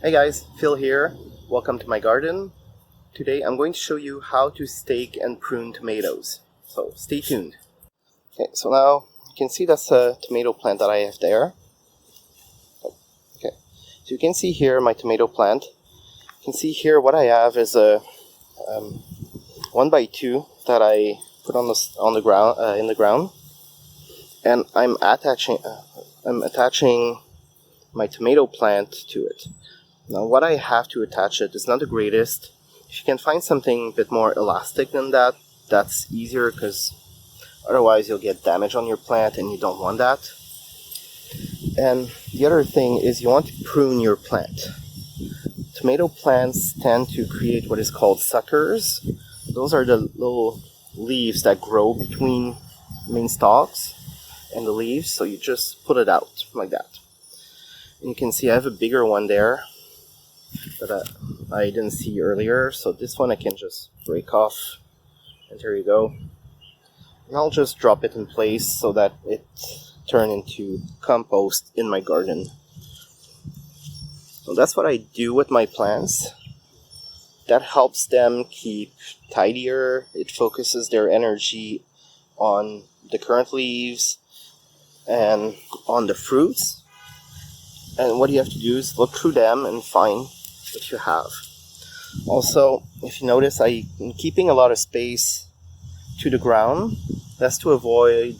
Hey guys, Phil here. Welcome to my garden. Today I'm going to show you how to stake and prune tomatoes. So stay tuned. Okay, so now you can see that's a tomato plant that I have there. Okay, so you can see here my tomato plant. You can see here what I have is a 1x2 that I put on the ground in the ground, and I'm attaching my tomato plant to it. Now what I have to attach it is not the greatest. If you can find something a bit more elastic than that, that's easier, because otherwise you'll get damage on your plant and you don't want that. And the other thing is you want to prune your plant. Tomato plants tend to create what is called suckers. Those are the little leaves that grow between main stalks and the leaves, so you just put it out like that. And you can see I have a bigger one there that I didn't see earlier, so this one I can just break off, and there you go. And I'll just drop it in place so that it turns into compost in my garden. So that's what I do with my plants. That helps them keep tidier. It focuses their energy on the current leaves and on the fruits. And what you have to do is look through them and find what you have. Also, if you notice, I'm keeping a lot of space to the ground. That's to avoid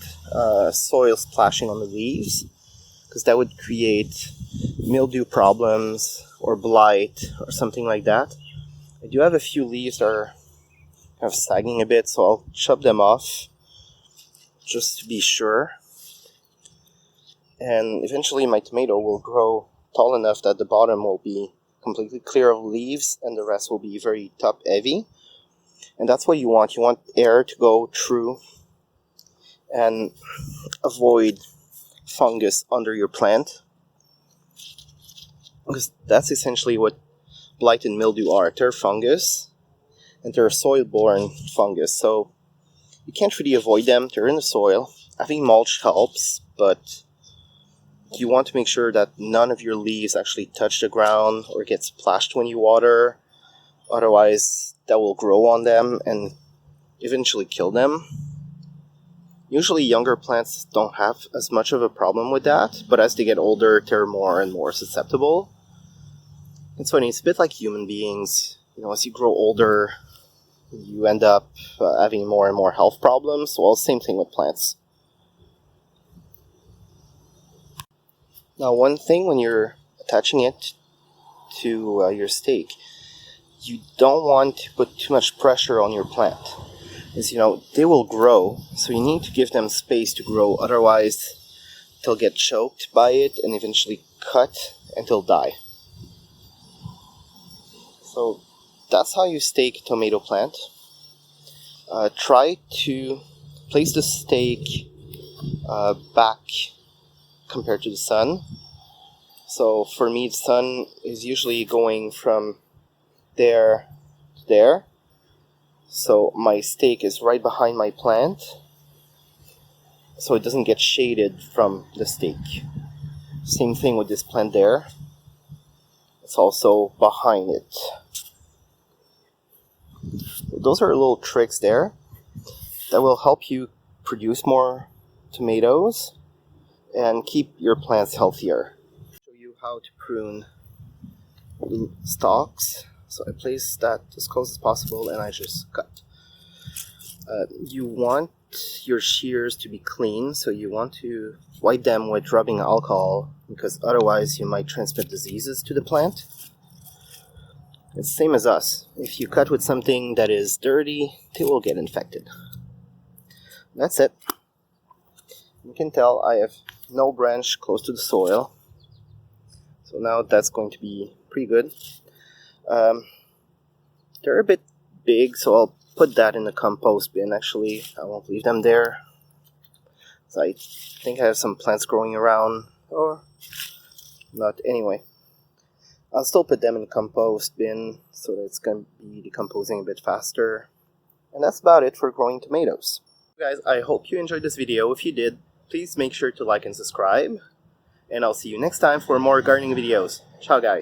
soil splashing on the leaves, because that would create mildew problems or blight or something like that. I do have a few leaves that are kind of sagging a bit, so I'll chop them off just to be sure. And eventually my tomato will grow tall enough that the bottom will be completely clear of leaves and the rest will be very top heavy. And that's what you want. You want air to go through and avoid fungus under your plant, because that's essentially what blight and mildew are. They're fungus, and they're soil-borne fungus, so you can't really avoid them. They're in the soil. I think mulch helps, but you want to make sure that none of your leaves actually touch the ground or get splashed when you water. Otherwise, that will grow on them and eventually kill them. Usually younger plants don't have as much of a problem with that, but as they get older, they're more and more susceptible. It's funny, it's a bit like human beings. You know, as you grow older, you end up having more and more health problems. Well, same thing with plants. Now, one thing when you're attaching it to your stake, you don't want to put too much pressure on your plant. Because, they will grow, so you need to give them space to grow. Otherwise, they'll get choked by it and eventually cut and they'll die. So that's how you stake a tomato plant. Try to place the stake back compared to the sun. So for me, the sun is usually going from there to there. So my stake is right behind my plant, so it doesn't get shaded from the stake. Same thing with this plant there. It's also behind it. Those are little tricks there that will help you produce more tomatoes and keep your plants healthier. I'll show you how to prune stalks. So I place that as close as possible and I just cut. You want your shears to be clean, so you want to wipe them with rubbing alcohol, because otherwise you might transmit diseases to the plant. It's the same as us. If you cut with something that is dirty, they will get infected. That's it. You can tell I have no branch close to the soil. So now that's going to be pretty good. They're a bit big, so I'll put that in the compost bin. Actually, I won't leave them there. So I think I have some plants growing around, or not. Anyway, I'll still put them in the compost bin so that it's going to be decomposing a bit faster. And that's about it for growing tomatoes. Guys, I hope you enjoyed this video. If you did, please make sure to like and subscribe. And I'll see you next time for more gardening videos. Ciao, guys.